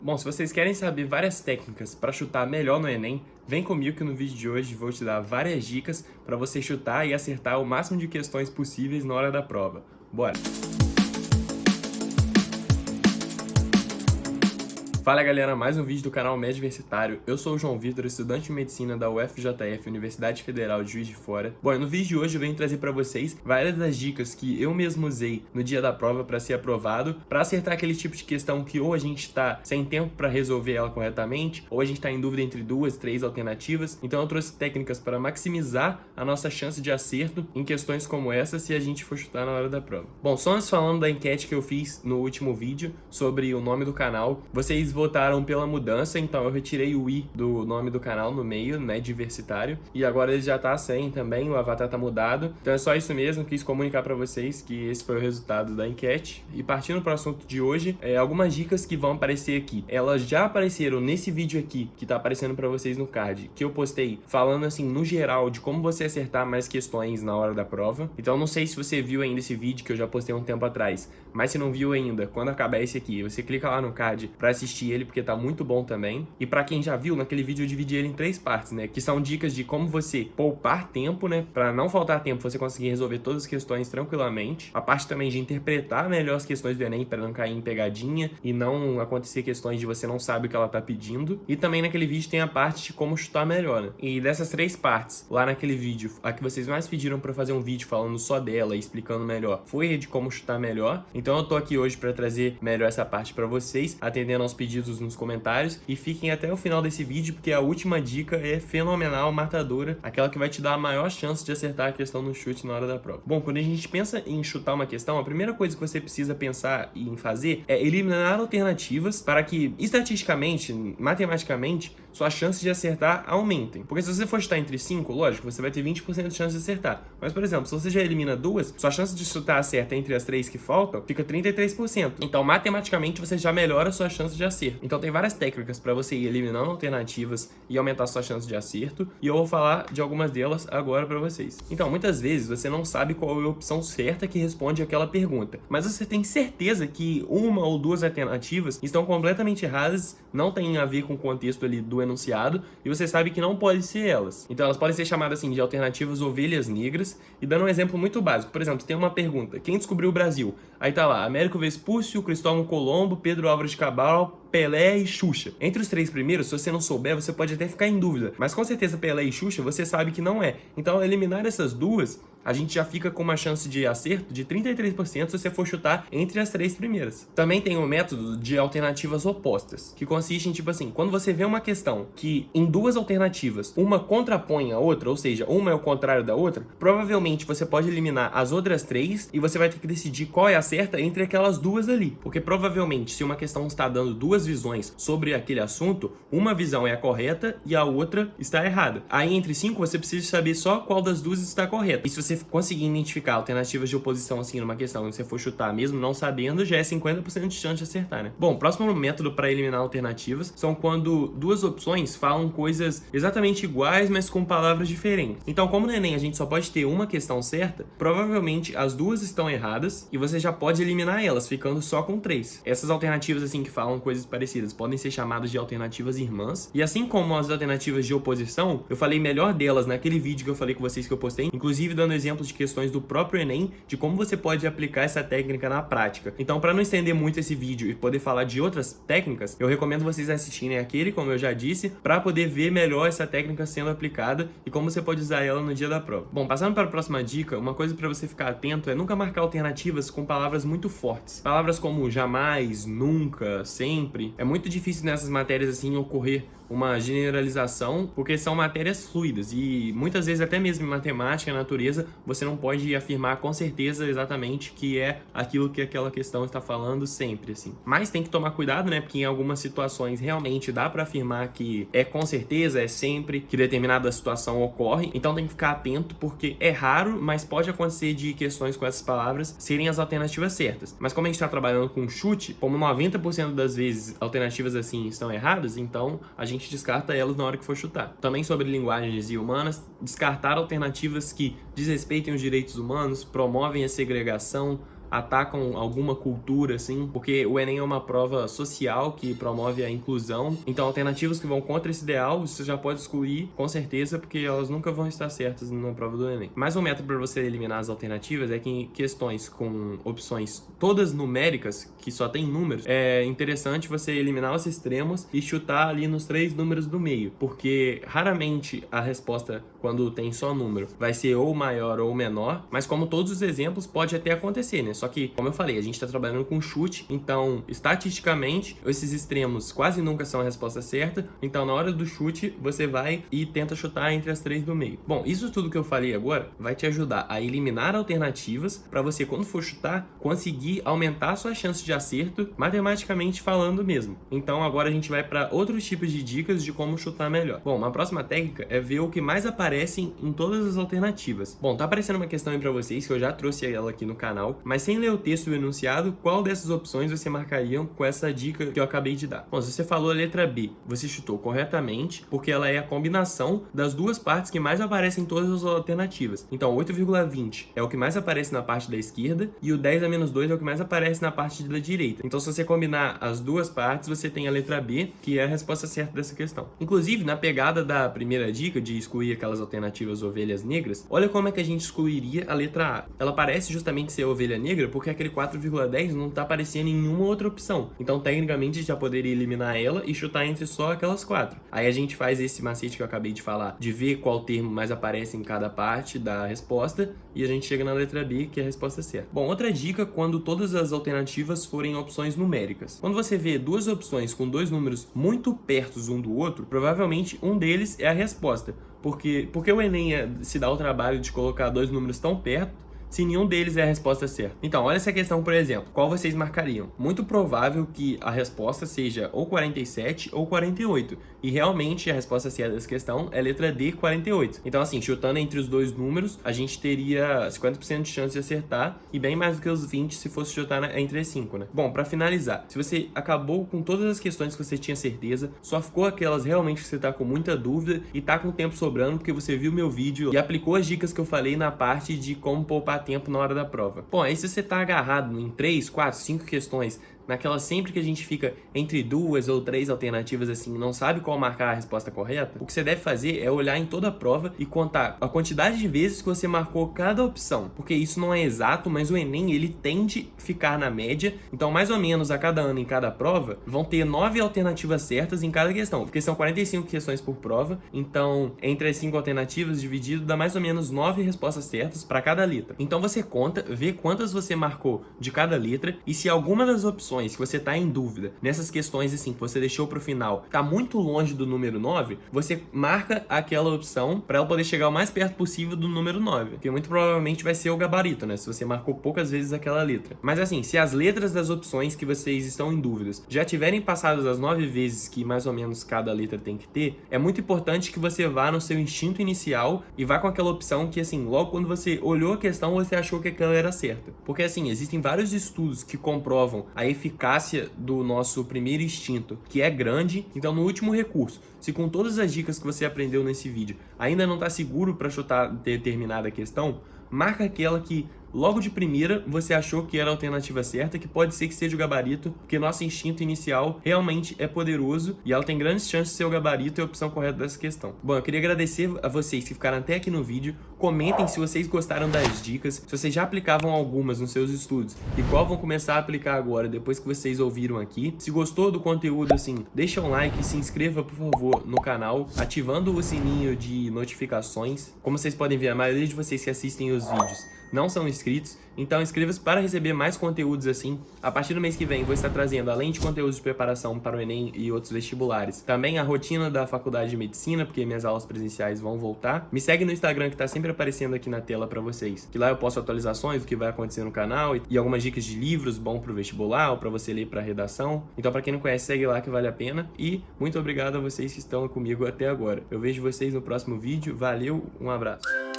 Bom, se vocês querem saber várias técnicas para chutar melhor no Enem, vem comigo que no vídeo de hoje vou te dar várias dicas para você chutar e acertar o máximo de questões possíveis na hora da prova. Bora! Fala galera, mais um vídeo do canal Medversitário. Eu sou o João Vitor, estudante de medicina da UFJF, Universidade Federal de Juiz de Fora. Bom, no vídeo de hoje eu venho trazer para vocês várias das dicas que eu mesmo usei no dia da prova para ser aprovado, para acertar aquele tipo de questão que ou a gente está sem tempo para resolver ela corretamente, ou a gente está em dúvida entre duas, três alternativas. Então eu trouxe técnicas para maximizar a nossa chance de acerto em questões como essa se a gente for chutar na hora da prova. Bom, só antes falando da enquete que eu fiz no último vídeo sobre o nome do canal, vocês votaram pela mudança, então eu retirei o i do nome do canal no meio, né, diversitário, e agora ele já tá sem também, o avatar tá mudado, então é só isso mesmo, quis comunicar pra vocês que esse foi o resultado da enquete. E partindo pro assunto de hoje, algumas dicas que vão aparecer aqui, elas já apareceram nesse vídeo aqui, que tá aparecendo pra vocês no card, que eu postei falando assim, no geral, de como você acertar mais questões na hora da prova. Então não sei se você viu ainda esse vídeo que eu já postei um tempo atrás, mas se não viu ainda, quando acabar esse aqui, você clica lá no card pra assistir ele, porque tá muito bom também. E pra quem já viu, naquele vídeo eu dividi ele em 3 partes, né, que são dicas de como você poupar tempo, né, pra não faltar tempo, você conseguir resolver todas as questões tranquilamente. A parte também de interpretar melhor as questões do Enem, pra não cair em pegadinha e não acontecer questões de você não sabe o que ela tá pedindo. E também naquele vídeo tem a parte de como chutar melhor, né? E dessas 3 partes, lá naquele vídeo, a que vocês mais pediram pra fazer um vídeo falando só dela e explicando melhor, foi a de como chutar melhor. Então eu tô aqui hoje pra trazer melhor essa parte pra vocês, atendendo aos pedidos nos comentários, e fiquem até o final desse vídeo porque a última dica é fenomenal, matadora, aquela que vai te dar a maior chance de acertar a questão no chute na hora da prova. Bom, quando a gente pensa em chutar uma questão, a primeira coisa que você precisa pensar em fazer é eliminar alternativas para que, estatisticamente, matematicamente, suas chances de acertar aumentem. Porque se você for chutar entre 5, lógico, você vai ter 20% de chance de acertar. Mas, por exemplo, se você já elimina 2, sua chance de chutar acerta entre as 3 que faltam fica 33%. Então, matematicamente, você já melhora a sua chance de acerto. Então tem várias técnicas para você ir eliminando alternativas e aumentar sua chance de acerto, e eu vou falar de algumas delas agora para vocês. Então, muitas vezes você não sabe qual é a opção certa que responde aquela pergunta, mas você tem certeza que uma ou duas alternativas estão completamente erradas, não tem a ver com o contexto ali do enunciado, e você sabe que não pode ser elas. Então elas podem ser chamadas assim de alternativas ovelhas negras. E dando um exemplo muito básico, por exemplo, tem uma pergunta: quem descobriu o Brasil? Aí tá lá, Américo Vespúcio, Cristóvão Colombo, Pedro Álvares de Cabral, Pelé e Xuxa. Entre os 3 primeiros, se você não souber, você pode até ficar em dúvida, mas com certeza Pelé e Xuxa você sabe que não é. Então, ao eliminar essas duas, a gente já fica com uma chance de acerto de 33% se você for chutar entre as 3 primeiras. Também tem o método de alternativas opostas, que consiste em, tipo assim, quando você vê uma questão que em 2 alternativas, uma contrapõe a outra, ou seja, uma é o contrário da outra, provavelmente você pode eliminar as outras 3 e você vai ter que decidir qual é a certa entre aquelas 2 ali. Porque provavelmente, se uma questão está dando 2 visões sobre aquele assunto, uma visão é a correta e a outra está errada. Aí entre 5 você precisa saber só qual das 2 está correta. E se você conseguir identificar alternativas de oposição assim numa questão e você for chutar mesmo não sabendo, já é 50% de chance de acertar, né? Bom, o próximo método para eliminar alternativas são quando 2 opções falam coisas exatamente iguais, mas com palavras diferentes. Então, como no Enem a gente só pode ter uma questão certa, provavelmente as 2 estão erradas e você já pode eliminar elas, ficando só com 3. Essas alternativas assim que falam coisas parecidas podem ser chamadas de alternativas irmãs. E assim como as alternativas de oposição, eu falei melhor delas naquele vídeo que eu falei com vocês que eu postei, inclusive dando exemplos de questões do próprio Enem, de como você pode aplicar essa técnica na prática. Então, para não estender muito esse vídeo e poder falar de outras técnicas, eu recomendo vocês assistirem aquele, como eu já disse, para poder ver melhor essa técnica sendo aplicada e como você pode usar ela no dia da prova. Bom, passando para a próxima dica, uma coisa para você ficar atento é nunca marcar alternativas com palavras muito fortes. Palavras como jamais, nunca, sempre. É muito difícil nessas matérias assim ocorrer uma generalização, porque são matérias fluidas e muitas vezes até mesmo em matemática, natureza, você não pode afirmar com certeza exatamente que é aquilo que aquela questão está falando sempre, assim. Mas tem que tomar cuidado, né, porque em algumas situações realmente dá para afirmar que é com certeza, é sempre que determinada situação ocorre, então tem que ficar atento porque é raro, mas pode acontecer de questões com essas palavras serem as alternativas certas. Mas como a gente está trabalhando com chute, como 90% das vezes alternativas assim estão erradas, então a gente descarta elas na hora que for chutar. Também sobre linguagens e humanas, descartar alternativas que desrespeitem os direitos humanos, promovem a segregação, atacam alguma cultura, assim, porque o Enem é uma prova social que promove a inclusão. Então, alternativas que vão contra esse ideal, você já pode excluir, com certeza, porque elas nunca vão estar certas na prova do Enem. Mais um método para você eliminar as alternativas é que em questões com opções todas numéricas, que só tem números, é interessante você eliminar os extremos e chutar ali nos 3 números do meio, porque raramente a resposta, quando tem só número, vai ser ou maior ou menor, mas como todos os exemplos, pode até acontecer, né? Só que, como eu falei, a gente está trabalhando com chute, então, estatisticamente, esses extremos quase nunca são a resposta certa, então na hora do chute, você vai e tenta chutar entre as 3 do meio. Bom, isso tudo que eu falei agora vai te ajudar a eliminar alternativas para você, quando for chutar, conseguir aumentar a sua chance de acerto, matematicamente falando mesmo. Então agora a gente vai para outros tipos de dicas de como chutar melhor. Bom, uma próxima técnica é ver o que mais aparece em todas as alternativas. Bom, tá aparecendo uma questão aí para vocês, que eu já trouxe ela aqui no canal, mas sem ler o texto e o enunciado, qual dessas opções você marcaria com essa dica que eu acabei de dar? Bom, se você falou a letra B, você chutou corretamente, porque ela é a combinação das duas partes que mais aparecem em todas as alternativas. Então, 8,20 é o que mais aparece na parte da esquerda e o 10 a menos 2 é o que mais aparece na parte da direita. Então, se você combinar as duas partes, você tem a letra B, que é a resposta certa dessa questão. Inclusive, na pegada da primeira dica de excluir aquelas alternativas ovelhas negras, olha como é que a gente excluiria a letra A. Ela parece justamente ser a ovelha negra porque aquele 4,10 não está aparecendo em nenhuma outra opção. Então, tecnicamente, a gente já poderia eliminar ela e chutar entre só aquelas 4. Aí a gente faz esse macete que eu acabei de falar, de ver qual termo mais aparece em cada parte da resposta, e a gente chega na letra B, que é a resposta certa. Bom, outra dica, quando todas as alternativas forem opções numéricas. Quando você vê duas opções com dois números muito perto um do outro, provavelmente um deles é a resposta. Porque o Enem se dá o trabalho de colocar dois números tão perto, se nenhum deles é a resposta certa. Então, olha essa questão, por exemplo. Qual vocês marcariam? Muito provável que a resposta seja ou 47 ou 48. E realmente a resposta certa dessa questão é letra D, 48. Então, assim, chutando entre os dois números, a gente teria 50% de chance de acertar e bem mais do que os 20 se fosse chutar entre as 5, né? Bom, pra finalizar, se você acabou com todas as questões que você tinha certeza, só ficou aquelas realmente que você tá com muita dúvida e tá com tempo sobrando porque você viu meu vídeo e aplicou as dicas que eu falei na parte de como poupar tempo na hora da prova. Bom, aí se você tá agarrado em 3, 4, 5 questões, naquela sempre que a gente fica entre 2 ou 3 alternativas assim, não sabe qual marcar a resposta correta, o que você deve fazer é olhar em toda a prova e contar a quantidade de vezes que você marcou cada opção, porque isso não é exato, mas o Enem ele tende a ficar na média, então mais ou menos a cada ano em cada prova vão ter 9 alternativas certas em cada questão, porque são 45 questões por prova, então entre as 5 alternativas dividido dá mais ou menos 9 respostas certas para cada letra. Então você conta, vê quantas você marcou de cada letra e se alguma das opções que você tá em dúvida, nessas questões assim, que você deixou pro final, tá muito longe do número 9, você marca aquela opção para ela poder chegar o mais perto possível do número 9, que muito provavelmente vai ser o gabarito, né, se você marcou poucas vezes aquela letra. Mas assim, se as letras das opções que vocês estão em dúvidas já tiverem passado as 9 vezes que mais ou menos cada letra tem que ter, é muito importante que você vá no seu instinto inicial e vá com aquela opção que assim, logo quando você olhou a questão, você achou que aquela era certa. Porque assim, existem vários estudos que comprovam a eficácia do nosso primeiro instinto, que é grande. Então, no último recurso, se com todas as dicas que você aprendeu nesse vídeo ainda não está seguro para chutar determinada questão, marca aquela que logo de primeira você achou que era a alternativa certa, que pode ser que seja o gabarito, porque nosso instinto inicial realmente é poderoso e ela tem grandes chances de ser o gabarito e a opção correta dessa questão. Bom, eu queria agradecer a vocês que ficaram até aqui no vídeo. Comentem se vocês gostaram das dicas, se vocês já aplicavam algumas nos seus estudos e qual vão começar a aplicar agora, depois que vocês ouviram aqui. Se gostou do conteúdo, assim, deixa um like e se inscreva, por favor, no canal, ativando o sininho de notificações. Como vocês podem ver, a maioria de vocês que assistem os vídeos não são inscritos, então inscreva-se para receber mais conteúdos assim. A partir do mês que vem vou estar trazendo, além de conteúdos de preparação para o Enem e outros vestibulares, também a rotina da Faculdade de Medicina, porque minhas aulas presenciais vão voltar. Me segue no Instagram, que está sempre aparecendo aqui na tela para vocês, que lá eu posto atualizações do que vai acontecer no canal e algumas dicas de livros bom para o vestibular ou para você ler para redação. Então, para quem não conhece, segue lá que vale a pena. E muito obrigado a vocês que estão comigo até agora. Eu vejo vocês no próximo vídeo. Valeu, um abraço.